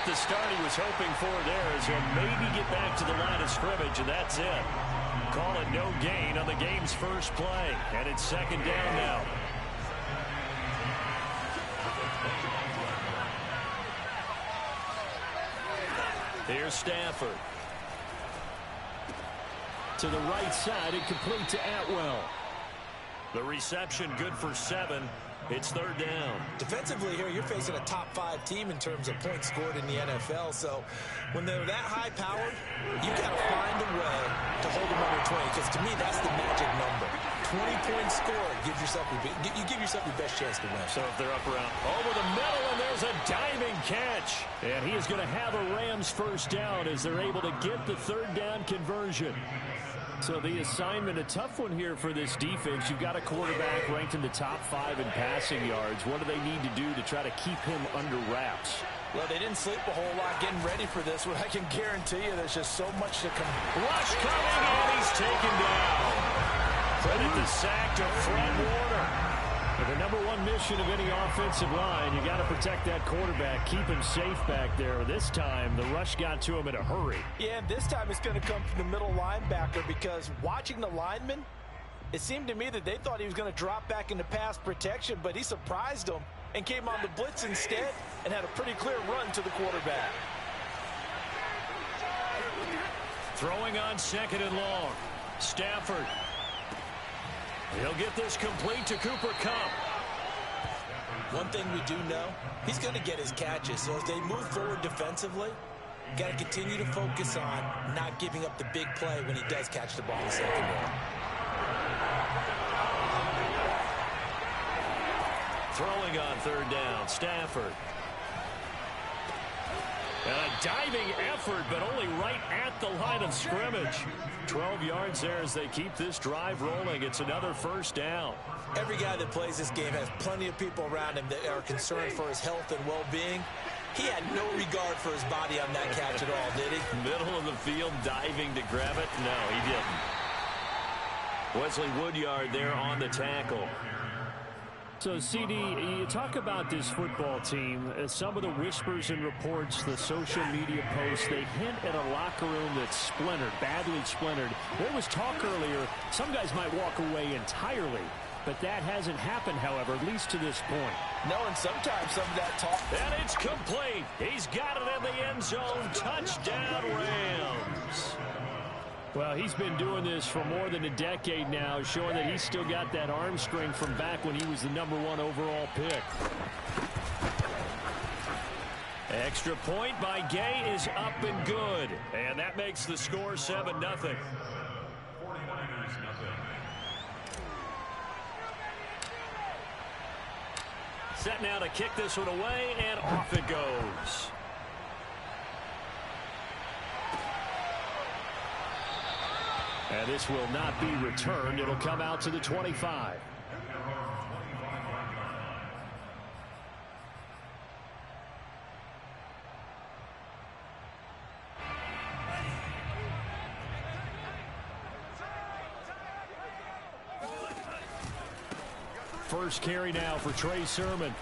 the start he was hoping for there, as he'll maybe get back to the line of scrimmage, and that's it. Call it no gain on the game's first play, and it's second down now. Here's Stafford. To the right side, and complete to Atwell. The reception good for 7. It's third down. Defensively here, you're facing a top 5 team in terms of points scored in the NFL. So when they're that high-powered, you got to find a way to hold them under 20. Because to me, that's the magic number. 20 points scored, you give yourself your best chance to win. So if they're up around over the middle, and there's a diving catch. And he is going to have a Rams first down as they're able to get the third down conversion. So the assignment, a tough one here for this defense. You've got a quarterback ranked in the top 5 in passing yards. What do they need to do to try to keep him under wraps? Well, they didn't sleep a whole lot getting ready for this one. I can guarantee you there's just so much to come. Rush coming, and he's taken down. Credit the sack to Fred Warner. The number one mission of any offensive line, you got to protect that quarterback, keep him safe back there. This time, the rush got to him in a hurry. Yeah, and this time it's going to come from the middle linebacker, because watching the lineman, it seemed to me that they thought he was going to drop back into pass protection, but he surprised them and came on the blitz instead and had a pretty clear run to the quarterback. Throwing on second and long. Stafford. He'll get this complete to Cooper Kupp. One thing we do know, he's going to get his catches. So as they move forward defensively, got to continue to focus on not giving up the big play when he does catch the ball in the secondary. Throwing on third down, Stafford. And a diving effort, but only right at the line of scrimmage. 12 yards there as they keep this drive rolling. It's another first down. Every guy that plays this game has plenty of people around him that are concerned for his health and well-being. He had no regard for his body on that catch at all, did he? Middle of the field, diving to grab it? No, he didn't. Wesley Woodyard there on the tackle. So, CD, you talk about this football team. Some of the whispers and reports, the social media posts, they hint at a locker room that's splintered, badly splintered. There was talk earlier, some guys might walk away entirely. But that hasn't happened, however, at least to this point. No, and sometimes some of that talk. And it's complete. He's got it in the end zone. Touchdown, Rams. Well, he's been doing this for more than a decade now, showing that he's still got that arm strength from back when he was the #1 overall pick. Extra point by Gay is up and good. And that makes the score 7-0. Set now to kick this one away, and off it goes. And this will not be returned. It'll come out to the 25. First carry now for Trey Sermon.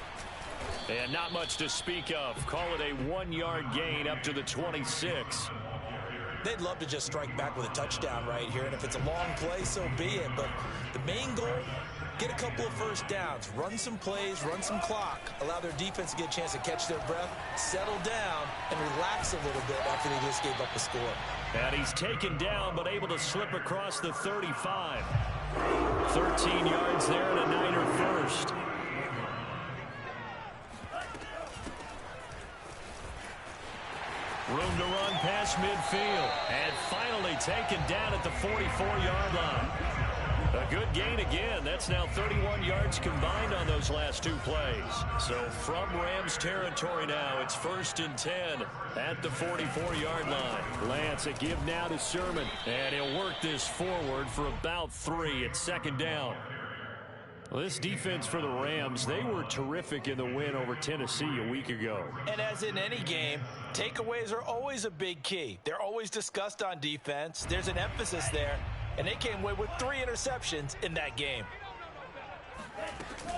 And not much to speak of. Call it a 1-yard gain up to the 26. They'd love to just strike back with a touchdown right here, and if it's a long play, so be it. But the main goal, get a couple of first downs, run some plays, run some clock, allow their defense to get a chance to catch their breath, settle down, and relax a little bit after they just gave up a score. And he's taken down, but able to slip across the 35. 13 yards there and a Niner first. Room to run past midfield. And finally taken down at the 44-yard line. A good gain again. That's now 31 yards combined on those last two plays. So from Rams territory now, it's 1st and 10 at the 44-yard line. Lance, a give now to Sermon. And he'll work this forward for about 3. It's second down. Well, this defense for the Rams, they were terrific in the win over Tennessee a week ago. And as in any game, takeaways are always a big key. They're always discussed on defense. There's an emphasis there. And they came away with 3 interceptions in that game.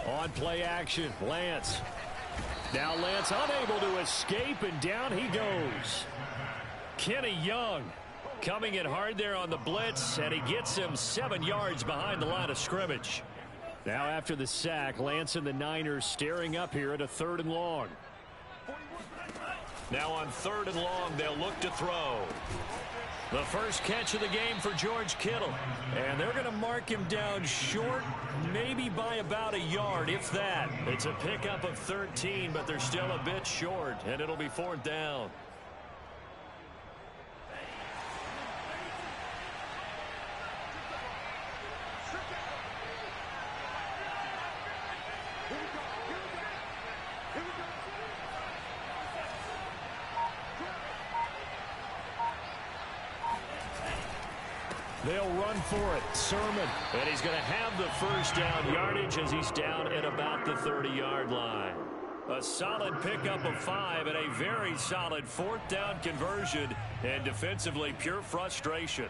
On play action, Lance. Now Lance unable to escape, and down he goes. Kenny Young coming in hard there on the blitz, and he gets him 7 yards behind the line of scrimmage. Now after the sack, Lance and the Niners staring up here at a 3rd and long. Now on 3rd and long, they'll look to throw. The first catch of the game for George Kittle. And they're going to mark him down short, maybe by about a yard, if that. It's a pickup of 13, but they're still a bit short, and it'll be 4th down. They'll run for it. Sermon. And he's going to have the first down yardage as he's down at about the 30-yard line. A solid pickup of 5 and a very solid 4th down conversion. And defensively, pure frustration.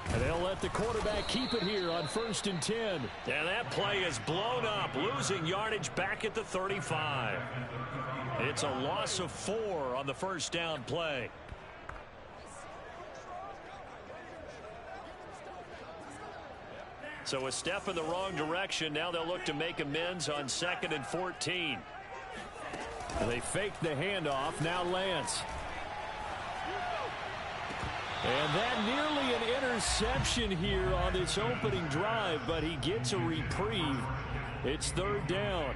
And they'll let the quarterback keep it here on 1st and 10. And that play is blown up, losing yardage back at the 35. It's a loss of 4 on the first down play. So a step in the wrong direction. Now they'll look to make amends on 2nd and 14. They fake the handoff. Now Lance. And that nearly an interception here on this opening drive, but he gets a reprieve. It's 3rd down.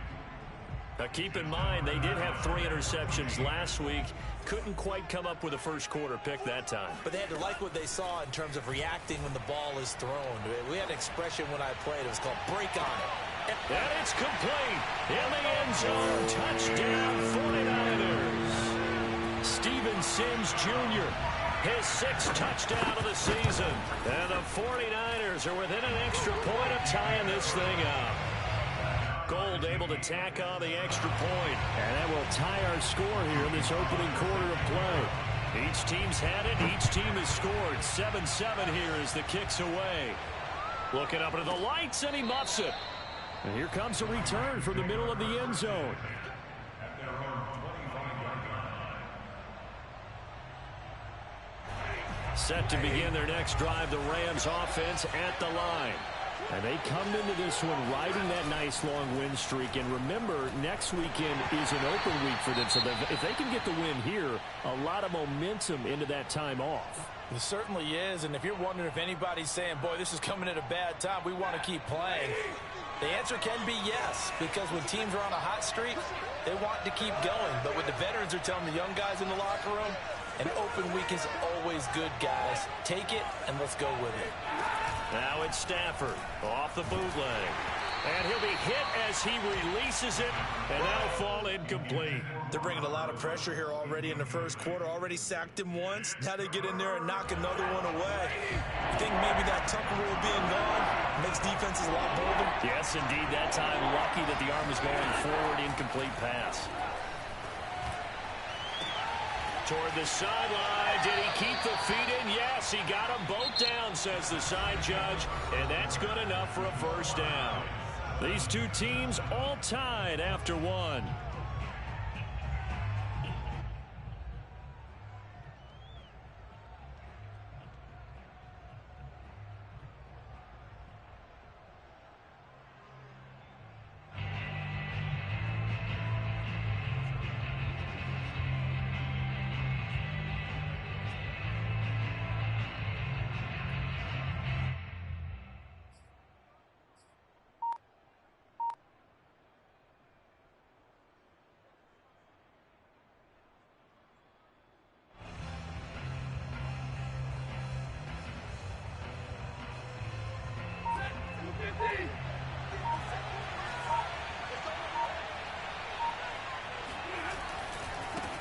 Now keep in mind, they did have 3 interceptions last week. Couldn't quite come up with a first quarter pick that time. But they had to like what they saw in terms of reacting when the ball is thrown. We had an expression when I played. It was called break on it. And it's complete. In the end zone. Touchdown 49ers. Steven Sims Jr. His 6th touchdown of the season. And the 49ers are within an extra point of tying this thing up. Gold able to tack on the extra point. And that will tie our score here in this opening quarter of play. Each team's had it. Each team has scored. 7-7 here as the kick's away. Looking up into the lights, and he muffs it. And here comes a return from the middle of the end zone. Set to begin their next drive, the Rams offense at the line. And they come into this one riding that nice long win streak. And remember, next weekend is an open week for them. So if they can get the win here, a lot of momentum into that time off. It certainly is. And if you're wondering if anybody's saying, boy, this is coming at a bad time, we want to keep playing, the answer can be yes. Because when teams are on a hot streak, they want to keep going. But what the veterans are telling the young guys in the locker room, an open week is always good, guys. Take it, and let's go with it. Now it's Stafford off the bootleg. And he'll be hit as he releases it, and that'll fall incomplete. They're bringing a lot of pressure here already in the first quarter. Already sacked him once. Now they get in there and knock another one away. I think maybe that Tucker rule being gone makes defenses a lot bolder. Yes, indeed. That time, lucky that the arm was going forward. Incomplete pass. Toward the sideline. Did he keep the feet in? Yes, he got them both down, says the side judge. And that's good enough for a first down. These two teams all tied after one.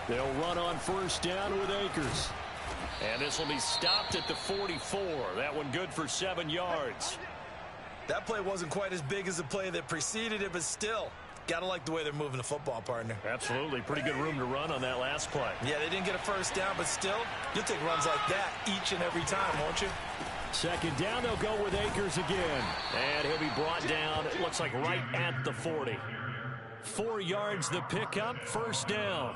They'll run on first down with Akers. And this will be stopped at the 44. That one good for 7 yards. That play wasn't quite as big as the play that preceded it, but still, gotta like the way they're moving the football, partner. Absolutely. Pretty good room to run on that last play. Yeah, they didn't get a first down, but still, you'll take runs like that each and every time, won't you? Second down, they'll go with Akers again. And he'll be brought down, it looks like right at the 40. 4 yards the pickup, first down.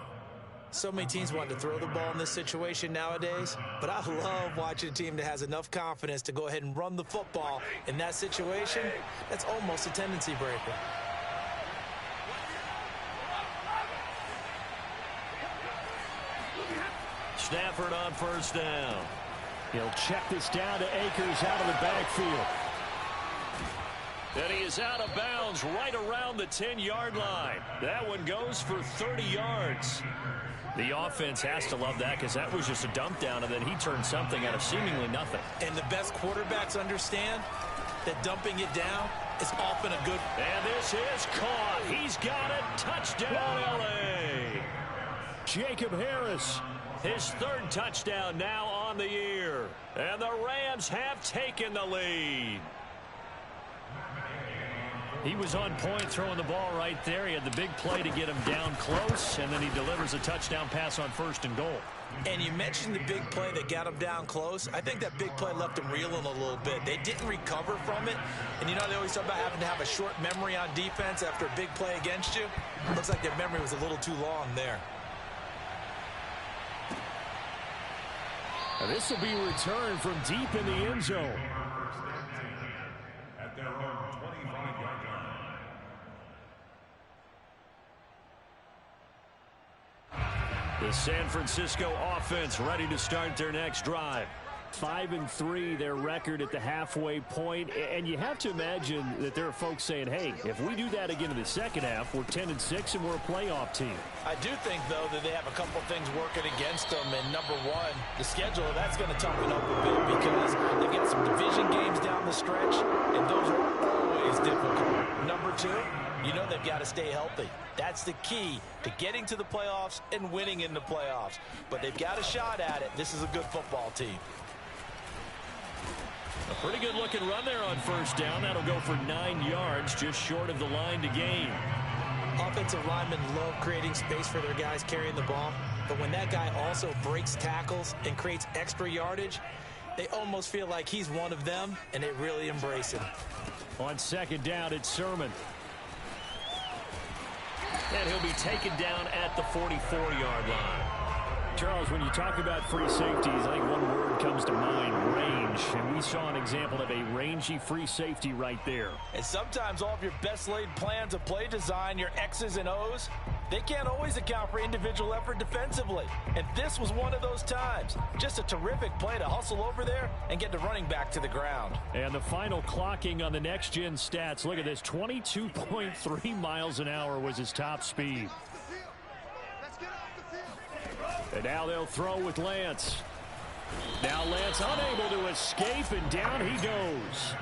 So many teams want to throw the ball in this situation nowadays, but I love watching a team that has enough confidence to go ahead and run the football in that situation. That's almost a tendency breaker. Stafford on first down. He'll check this down to Akers out of the backfield. And he is out of bounds right around the 10-yard line. That one goes for 30 yards. The offense has to love that because that was just a dump down, and then he turned something out of seemingly nothing. And the best quarterbacks understand that dumping it down is often a good... And this is caught. He's got it. Touchdown, L.A. Jacob Harris, his 3rd touchdown now on the year. And the Rams have taken the lead. He was on point throwing the ball right there. He had the big play to get him down close, and then he delivers a touchdown pass on 1st and goal. And you mentioned the big play that got him down close. I think that big play left him reeling a little bit. They didn't recover from it. And you know, they always talk about having to have a short memory on defense after a big play against you. Looks like their memory was a little too long there. Now this will be returned from deep in the end zone. At their own 25-yard line. The San Francisco offense ready to start their next drive. 5-3 their record at the halfway point, and you have to imagine that there are folks saying, hey, if we do that again in the second half, we're 10-6 and we're a playoff team. I do think, though, that they have a couple things working against them, and number one, the schedule, that's going to toughen up a bit because they've got some division games down the stretch, and those are always difficult. Number two, you know they've got to stay healthy. That's the key to getting to the playoffs and winning in the playoffs. But they've got a shot at it. This is a good football team. A pretty good looking run there on first down. That'll go for 9 yards, just short of the line to gain. Offensive linemen love creating space for their guys carrying the ball. But when that guy also breaks tackles and creates extra yardage, they almost feel like he's one of them, and they really embrace him. On second down, it's Sermon. And he'll be taken down at the 44-yard line. Charles, when you talk about free safeties, I think one word comes to mind, range. And we saw an example of a rangy free safety right there. And sometimes all of your best laid plans of play design, your X's and O's, they can't always account for individual effort defensively. And this was one of those times. Just a terrific play to hustle over there and get the running back to the ground. And the final clocking on the next-gen stats. Look at this, 22.3 miles an hour was his top speed. And now they'll throw with Lance. Now Lance unable to escape, and down he goes.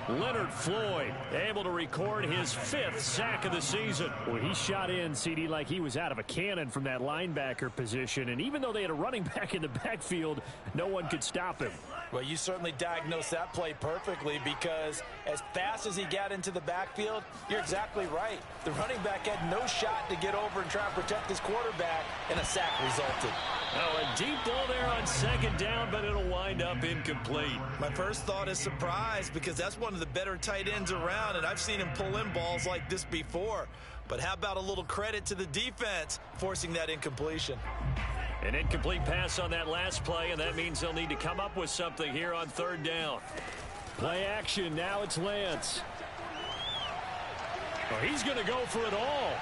Leonard Floyd able to record his 5th sack of the season. Well, he shot in, CD, like he was out of a cannon from that linebacker position. And even though they had a running back in the backfield, no one could stop him. Well, you certainly diagnosed that play perfectly because as fast as he got into the backfield, you're exactly right. The running back had no shot to get over and try and protect his quarterback, and a sack resulted. Oh, a deep ball there on second down, but it'll wind up incomplete. My first thought is surprise because that's one of the better tight ends around, and I've seen him pull in balls like this before. But how about a little credit to the defense forcing that incompletion? An incomplete pass on that last play, and that means they'll need to come up with something here on third down. Play action. Now it's Lance. Oh, he's going to go for it all.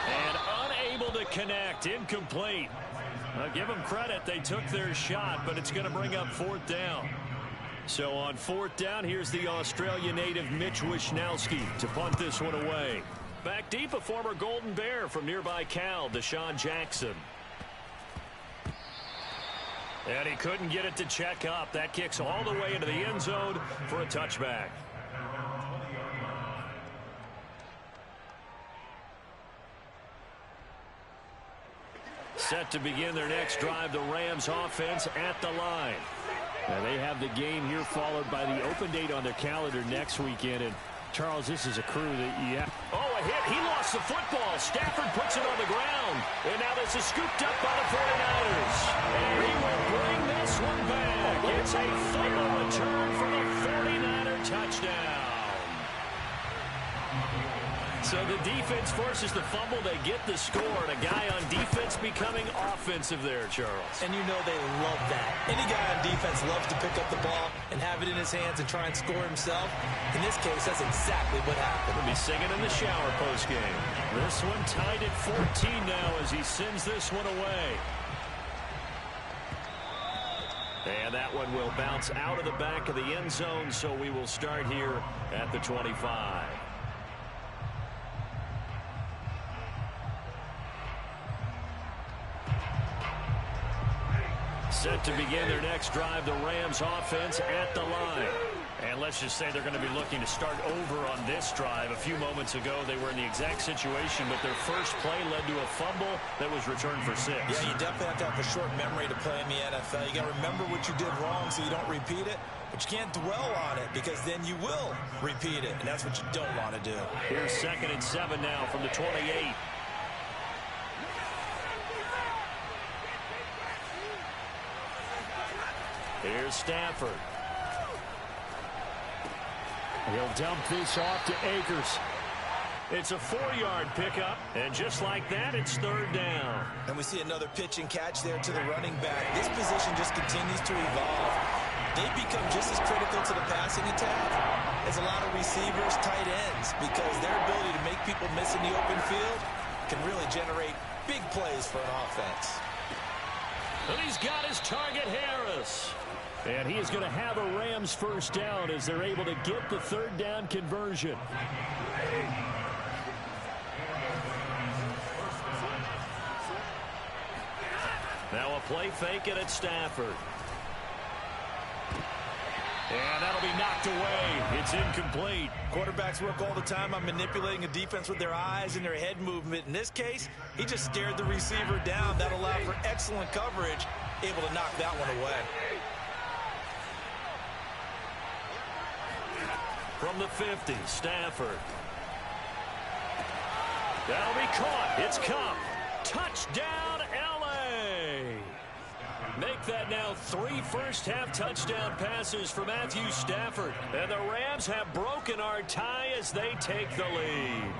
And unable to connect. Incomplete. I'll give them credit. They took their shot, but it's going to bring up fourth down. So on fourth down, here's the Australia native Mitch Wishnowsky to punt this one away. Back deep, a former Golden Bear from nearby Cal, Deshaun Jackson. And he couldn't get it to check up. That kicks all the way into the end zone for a touchback. Set to begin their next drive, the Rams offense at the line. Now they have the game here followed by the open date on their calendar next weekend. And Charles, this is a crew that Oh, a hit. He lost the football. Stafford puts it on the ground. And now this is scooped up by the 49ers. And he will bring this one back. It's a fumble return for the 49er touchdown. So the defense forces the fumble. They get the score. And a guy on defense becoming offensive there, Charles. And you know they love that. Any guy on defense loves to pick up the ball and have it in his hands and try and score himself. In this case, that's exactly what happened. He'll be singing in the shower postgame. This one tied at 14 now as he sends this one away. And that one will bounce out of the back of the end zone, so we will start here at the 25. Set to begin their next drive, the Rams offense at the line. And let's just say they're going to be looking to start over on this drive. A few moments ago, they were in the exact situation, but their first play led to a fumble that was returned for 6. Yeah, you definitely have to have a short memory to play in the NFL. You got to remember what you did wrong so you don't repeat it, but you can't dwell on it because then you will repeat it, and that's what you don't want to do. Here's 2nd and 7 now from the 28. Here's Stafford. He'll dump this off to Akers. It's a 4-yard pickup, and just like that, it's 3rd down. And we see another pitch and catch there to the running back. This position just continues to evolve. They become just as critical to the passing attack as a lot of receivers, tight ends, because their ability to make people miss in the open field can really generate big plays for an offense. And he's got his target, Harris. And he is going to have a Rams first down as they're able to get the 3rd down conversion. Now a play fake and it's Stafford. And that'll be knocked away. It's incomplete. Quarterbacks work all the time on manipulating a defense with their eyes and their head movement. In this case, he just stared the receiver down. That allowed for excellent coverage, able to knock that one away. From the 50, Stafford. That'll be caught. It's Cup. Touchdown, L.A. Make that now 3 first-half touchdown passes for Matthew Stafford. And the Rams have broken our tie as they take the lead.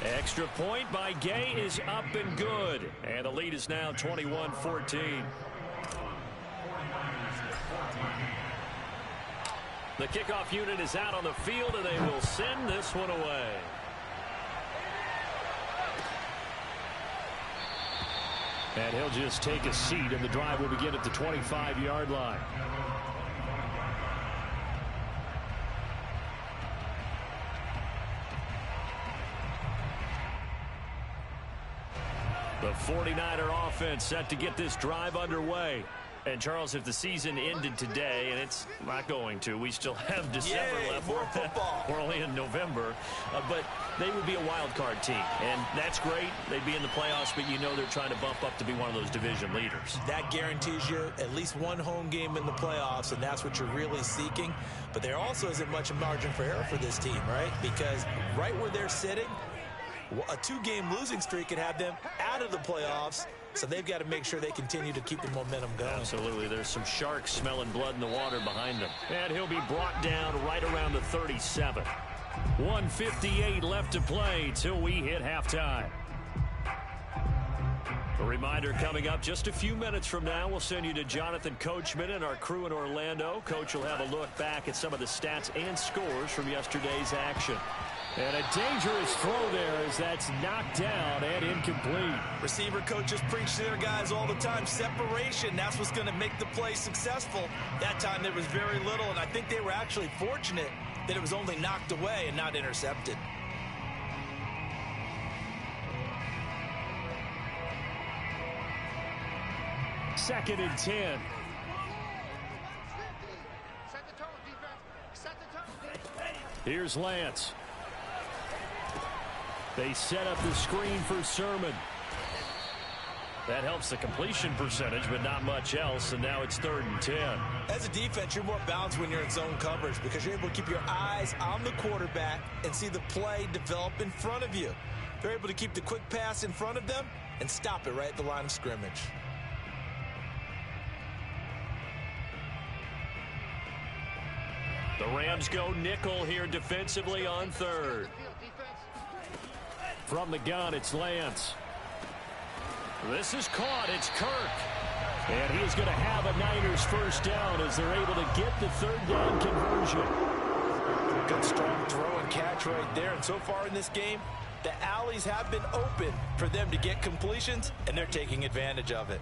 Extra point by Gay is up and good. And the lead is now 21-14. The kickoff unit is out on the field, and they will send this one away. And he'll just take a seat, and the drive will begin at the 25-yard line. The 49er offense set to get this drive underway. And, Charles, if the season ended today, and it's not going to, we still have December left. More football. We're only in November. But they would be a wild card team. And that's great. They'd be in the playoffs, but you know they're trying to bump up to be one of those division leaders. That guarantees you at least one home game in the playoffs, and that's what you're really seeking. But there also isn't much margin for error for this team, right? Because right where they're sitting, a 2-game losing streak could have them out of the playoffs. So they've got to make sure they continue to keep the momentum going. Absolutely. There's some sharks smelling blood in the water behind them. And he'll be brought down right around the 37. 1:58 left to play till we hit halftime. A reminder coming up just a few minutes from now, we'll send you to Jonathan Coachman and our crew in Orlando. Coach will have a look back at some of the stats and scores from yesterday's action. And a dangerous throw there as that's knocked down and incomplete. Receiver coaches preach to their guys all the time. Separation, that's what's going to make the play successful. That time there was very little, and I think they were actually fortunate that it was only knocked away and not intercepted. Second and 10. Here's Lance. They set up the screen for Sermon. That helps the completion percentage, but not much else, and now it's 3rd and 10. As a defense, you're more balanced when you're in zone coverage because you're able to keep your eyes on the quarterback and see the play develop in front of you. They're able to keep the quick pass in front of them and stop it right at the line of scrimmage. The Rams go nickel here defensively on 3rd. From the gun, it's Lance. This is caught. It's Kirk. And he is going to have a Niners first down as they're able to get the 3rd down conversion. Good strong throw and catch right there. And so far in this game, the alleys have been open for them to get completions, and they're taking advantage of it.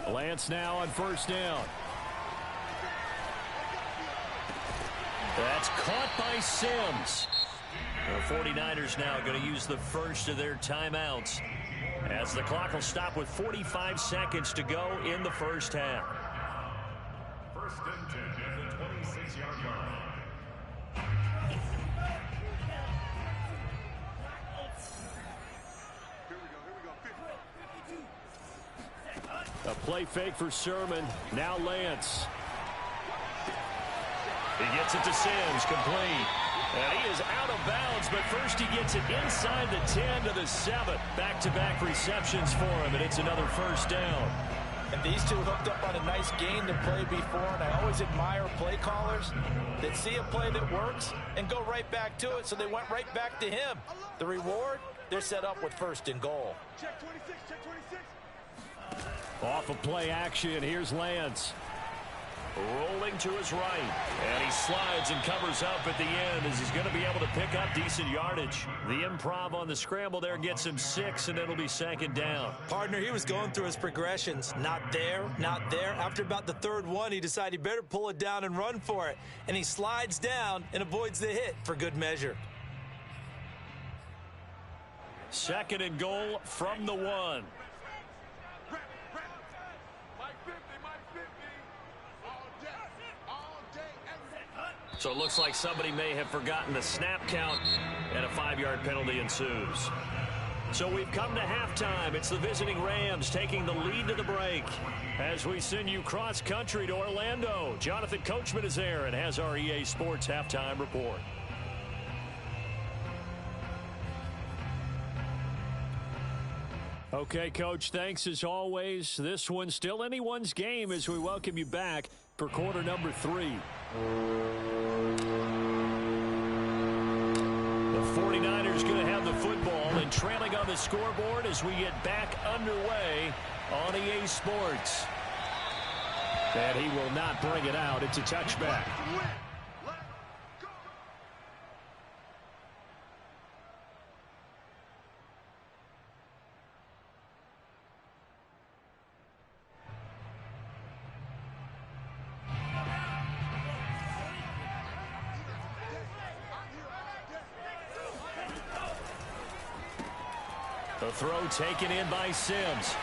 Lance now on 1st down. That's caught by Sims. The 49ers now going to use the first of their timeouts as the clock will stop with 45 seconds to go in the first half. 1st and 10 at the 26-yard line. A play fake for Sermon. Now Lance. He gets it to Sims, complete. And he is out of bounds, but first he gets it inside the 10 to the 7. Back-to-back receptions for him, and it's another first down. And these two hooked up on a nice gain to play before, and I always admire play callers that see a play that works and go right back to it, so they went right back to him. The reward, they're set up with 1st and goal. Check 26, check 26. Off of play action, here's Lance. Rolling to his right, and he slides and covers up at the end as he's going to be able to pick up decent yardage. The improv on the scramble there gets him 6, and it'll be 2nd down. Partner, he was going through his progressions. Not there, not there. After about the 3rd one, he decided he better pull it down and run for it. And he slides down and avoids the hit for good measure. 2nd and goal from the 1. So it looks like somebody may have forgotten the snap count, and a 5-yard penalty ensues. So we've come to halftime. It's the visiting Rams taking the lead to the break. As we send you cross-country to Orlando, Jonathan Coachman is there and has our EA Sports halftime report. Okay, Coach, thanks as always. This one's still anyone's game as we welcome you back for quarter number 3. The 49ers going to have the football and trailing on the scoreboard as we get back underway on EA Sports. And he will not bring it out. It's a touchback. The throw taken in by Sims.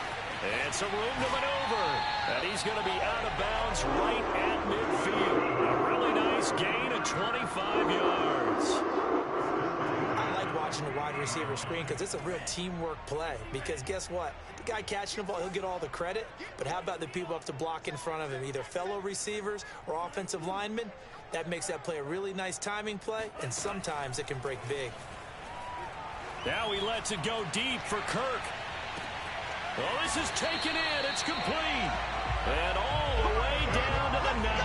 And some room to maneuver. And he's going to be out of bounds right at midfield. A really nice gain of 25 yards. I like watching the wide receiver screen because it's a real teamwork play. Because guess what? The guy catching the ball, he'll get all the credit. But how about the people up to block in front of him, either fellow receivers or offensive linemen? That makes that play a really nice timing play, and sometimes it can break big. Now he lets it go deep for Kirk. Well, this is taken in. It's complete. And all the way down to the 9.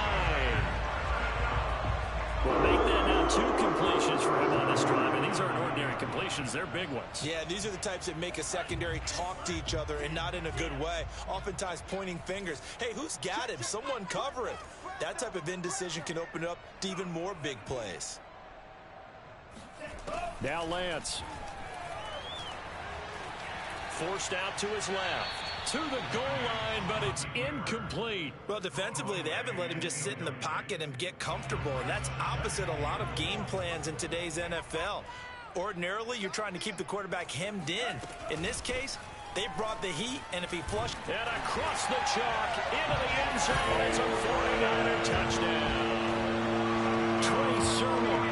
Well, make that now 2 completions for him on this drive. And these aren't ordinary completions. They're big ones. Yeah, these are the types that make a secondary talk to each other and not in a good way. Oftentimes pointing fingers. Hey, who's got him? Someone cover it. That type of indecision can open up to even more big plays. Now Lance. Forced out to his left. To the goal line, but it's incomplete. Well, defensively, they haven't let him just sit in the pocket and get comfortable, and that's opposite a lot of game plans in today's NFL. Ordinarily, you're trying to keep the quarterback hemmed in. In this case, they brought the heat, and if he flushed... And across the chalk, into the end zone, it's a 49er touchdown. Trey Sermon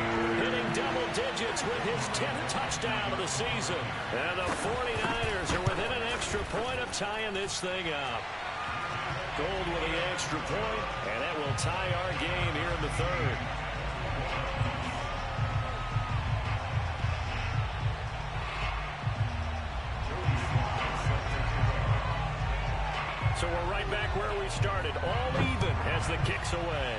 hitting double digits Lance with his 10th touchdown of the season. And the 49ers are within an extra point of tying this thing up. Gold with the extra point, and that will tie our game here in the third. So we're right back where we started, all even as the kick's away.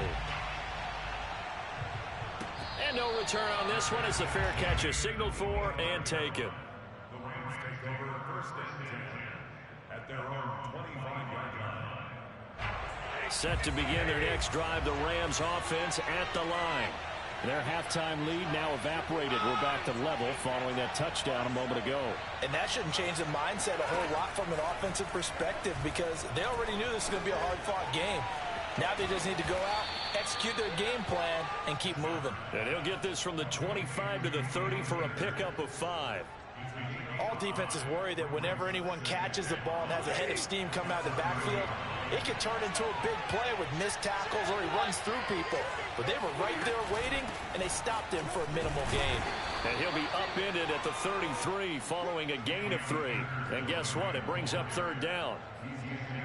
And no return on this one as the fair catch is signaled for and taken. The Rams take over first and 10 at their own 25-yard line. Set to begin their next drive, the Rams offense at the line. Their halftime lead now evaporated. We're back to level following that touchdown a moment ago. And that shouldn't change the mindset a whole lot from an offensive perspective because they already knew this was going to be a hard-fought game. Now they just need to go out, execute their game plan, and keep moving. And he'll get this from the 25 to the 30 for a pickup of 5. All defenses worry that whenever anyone catches the ball and has a head of steam come out of the backfield, it can turn into a big play with missed tackles or he runs through people. But they were right there waiting, and they stopped him for a minimal gain. And he'll be upended at the 33 following a gain of 3. And guess what? It brings up third down.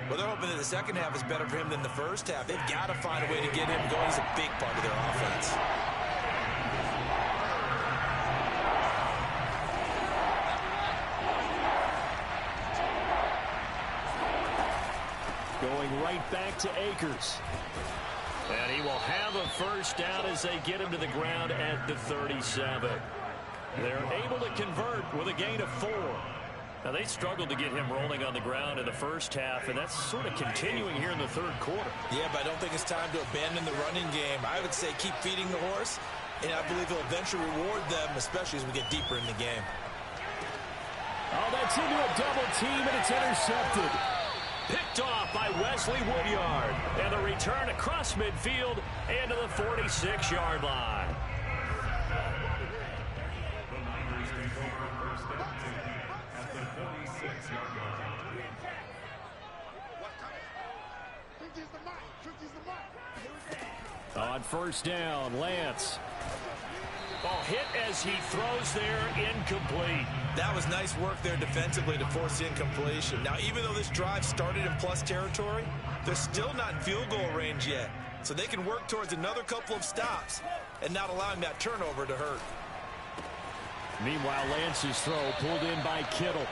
Well, they're hoping that the second half is better for him than the first half. They've got to find a way to get him going. He's a big part of their offense. Going right back to Akers. And he will have a first down as they get him to the ground at the 37. They're able to convert with a gain of 4. Now, they struggled to get him rolling on the ground in the first half, and that's sort of continuing here in the third quarter. Yeah, but I don't think it's time to abandon the running game. I would say keep feeding the horse, and I believe he'll eventually reward them, especially as we get deeper in the game. Oh, that's into a double team, and it's intercepted. Picked off by Wesley Woodyard. And the return across midfield into the 46-yard line. The Niners take over first and 10 at the 46-yard line. On first down, Lance. Ball hit as he throws there, incomplete. That was nice work there defensively to force the incompletion. Now, even though this drive started in plus territory, they're still not in field goal range yet. So they can work towards another couple of stops and not allowing that turnover to hurt. Meanwhile, Lance's throw pulled in by Kittle.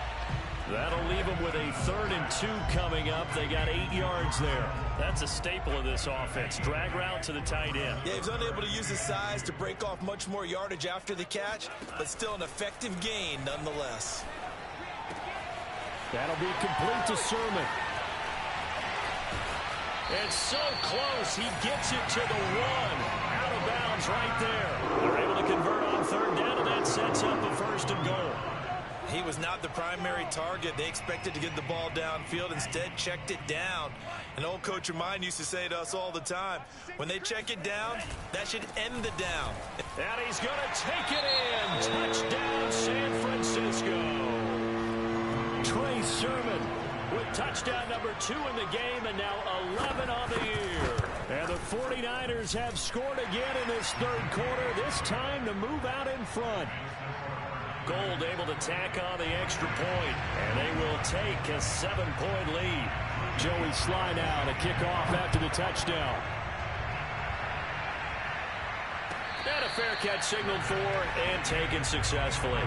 That'll leave them with a 3rd and 2 coming up. They got 8 yards there. That's a staple of this offense. Drag route to the tight end. Yeah, he was unable to use his size to break off much more yardage after the catch, but still an effective gain nonetheless. That'll be complete to Sermon. It's so close. He gets it to the 1. Out of bounds right there. They're able to convert on 3rd down, and that sets up the 1st and goal. He was not the primary target. They expected to get the ball downfield. Instead, checked it down. An old coach of mine used to say to us all the time, when they check it down, that should end the down. And he's going to take it in. Touchdown, San Francisco. Trey Sermon with touchdown number 2 in the game, and now 11 on the year. And the 49ers have scored again in this third quarter, this time to move out in front. Gold able to tack on the extra point, and they will take a 7-point lead. Joey Sly now to kick off after the touchdown. And a fair catch signaled for and taken successfully.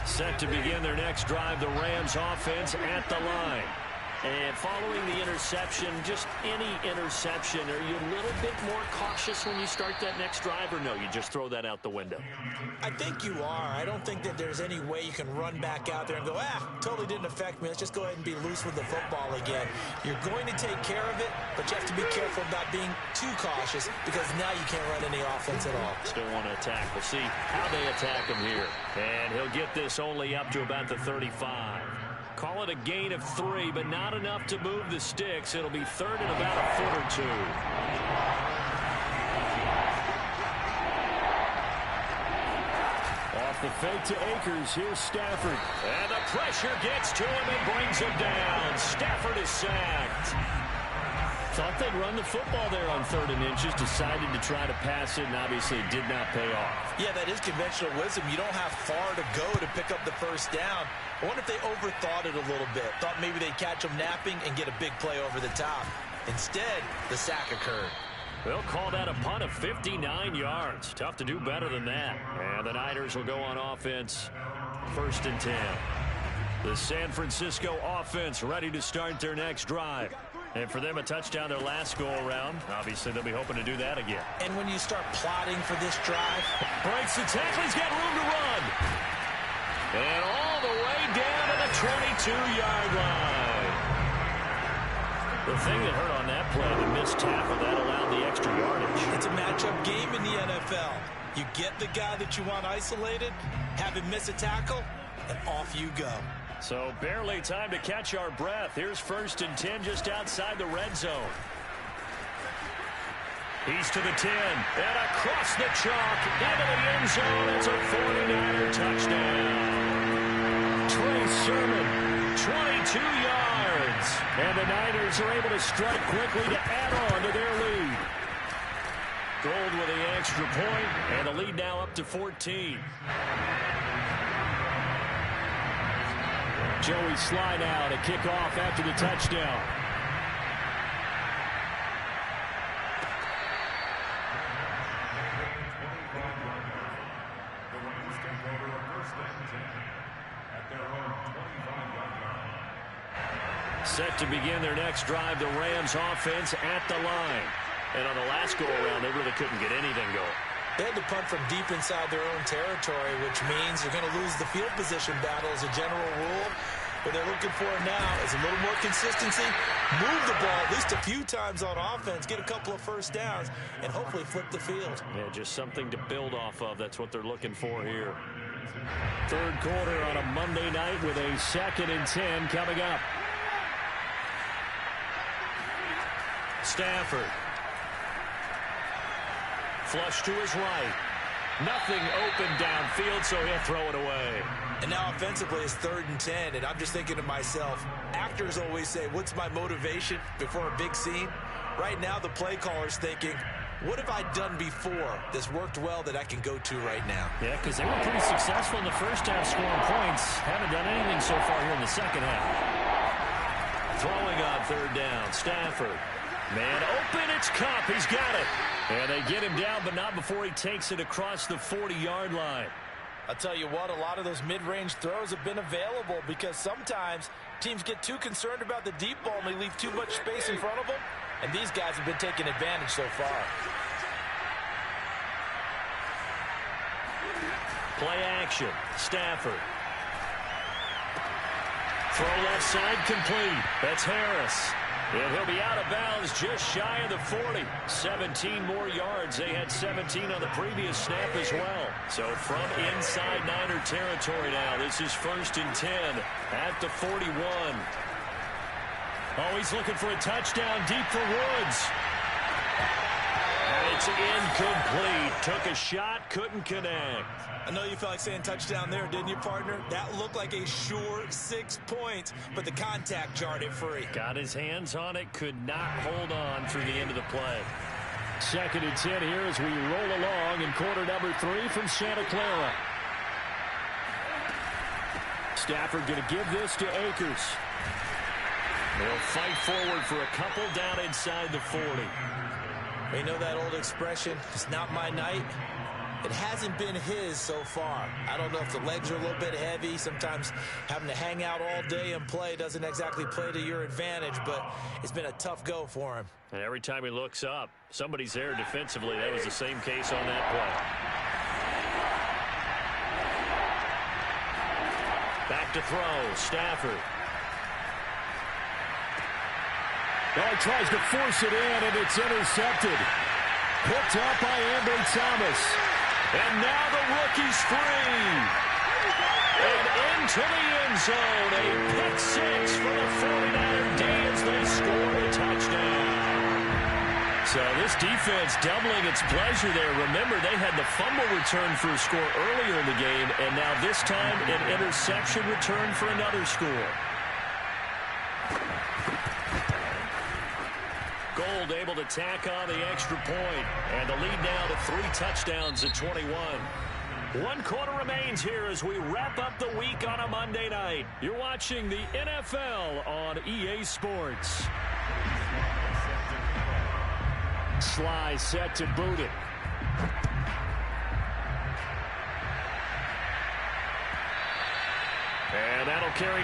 Set to begin their next drive, the Rams offense at the line. And following the interception, just any interception, are you a little bit more cautious when you start that next drive, or no, you just throw that out the window? I think you are. I don't think that there's any way you can run back out there and go, totally didn't affect me. Let's just go ahead and be loose with the football again. You're going to take care of it, but you have to be careful about being too cautious because now you can't run any offense at all. Still want to attack. We'll see how they attack him here. And he'll get this only up to about the 35. Call it a gain of 3, but not enough to move the sticks. It'll be 3rd and about a foot or 2. Off the fake to Akers. Here's Stafford. And the pressure gets to him and brings him down. Stafford is sacked. thought they'd run the football there on 3rd and inches, decided to try to pass it, and obviously it did not pay off. Yeah, that is conventional wisdom. You don't have far to go to pick up the first down. I wonder if they overthought it a little bit. Thought maybe they'd catch them napping and get a big play over the top. Instead, the sack occurred. They'll call that a punt of 59 yards. Tough to do better than that. And the Niners will go on offense, 1st and 10. The San Francisco offense ready to start their next drive. And for them, a touchdown their last go-around. Obviously, they'll be hoping to do that again. And when you start plotting for this drive, breaks the tackle. He's got room to run. And all the way down to the 22-yard line. The thing that hurt on that play, the missed tackle, that allowed the extra yardage. It's a matchup game in the NFL. You get the guy that you want isolated, have him miss a tackle, and off you go. So barely time to catch our breath. Here's 1st and 10 just outside the red zone. He's to the 10 and across the chalk into the end zone. It's a 49er touchdown. Trey Sermon, 22 yards. And the Niners are able to strike quickly to add on to their lead. Gold with the extra point, and the lead now up to 14. Joey Sly now to kick off after the touchdown. Set to begin their next drive, the Rams offense at the line. And on the last go-around, they really couldn't get anything going. They had to punt from deep inside their own territory, which means they're going to lose the field position battle as a general rule. What they're looking for now is a little more consistency, move the ball at least a few times on offense, get a couple of first downs, and hopefully flip the field. Yeah, just something to build off of. That's what they're looking for here. 3rd quarter on a Monday night with a 2nd and 10 coming up. Stafford. Flush to his right. Nothing open downfield, so he'll throw it away. And now offensively it's 3rd and 10, and I'm just thinking to myself, actors always say, what's my motivation before a big scene? Right now the play caller's thinking, what have I done before that's worked well that I can go to right now? Yeah, because they were pretty successful in the first half scoring points. Haven't done anything so far here in the second half. Throwing on 3rd down, Stafford. Man open, it's Cup. He's got it. And they get him down, but not before he takes it across the 40-yard line. I'll tell you what, a lot of those mid-range throws have been available because sometimes teams get too concerned about the deep ball and they leave too much space in front of them. And these guys have been taking advantage so far. Play action. Stafford. Throw left side complete. That's Harris. And he'll be out of bounds just shy of the 40. 17 more yards. They had 17 on the previous snap as well. So from inside Niner territory now, this is 1st and 10 at the 41. Oh, he's looking for a touchdown deep for Woods. It's incomplete. Took a shot, couldn't connect. I know you felt like saying touchdown there, didn't you, partner? That looked like a sure 6 points, but the contact jarred it free. Got his hands on it, could not hold on through the end of the play. 2nd and 10 here as we roll along in quarter number 3 from Santa Clara. Stafford going to give this to Akers. They'll fight forward for a couple down inside the 40. You know that old expression, it's not my night? It hasn't been his so far. I don't know if the legs are a little bit heavy. Sometimes having to hang out all day and play doesn't exactly play to your advantage, but it's been a tough go for him. And every time he looks up, somebody's there defensively. That was the same case on that play. Back to throw, Stafford. Oh, he tries to force it in, and it's intercepted. Picked up by Ambry Thomas. And now the rookie's free. And into the end zone. A pick 6 for the 49er D as they score a touchdown. So this defense doubling its pleasure there. Remember, they had the fumble return for a score earlier in the game, and now this time an interception return for another score. Gold able to tack on the extra point. And the lead now to 3 touchdowns at 21. 1 quarter remains here as we wrap up the week on a Monday night. You're watching the NFL on EA Sports. Sly set to boot it. And that'll carry.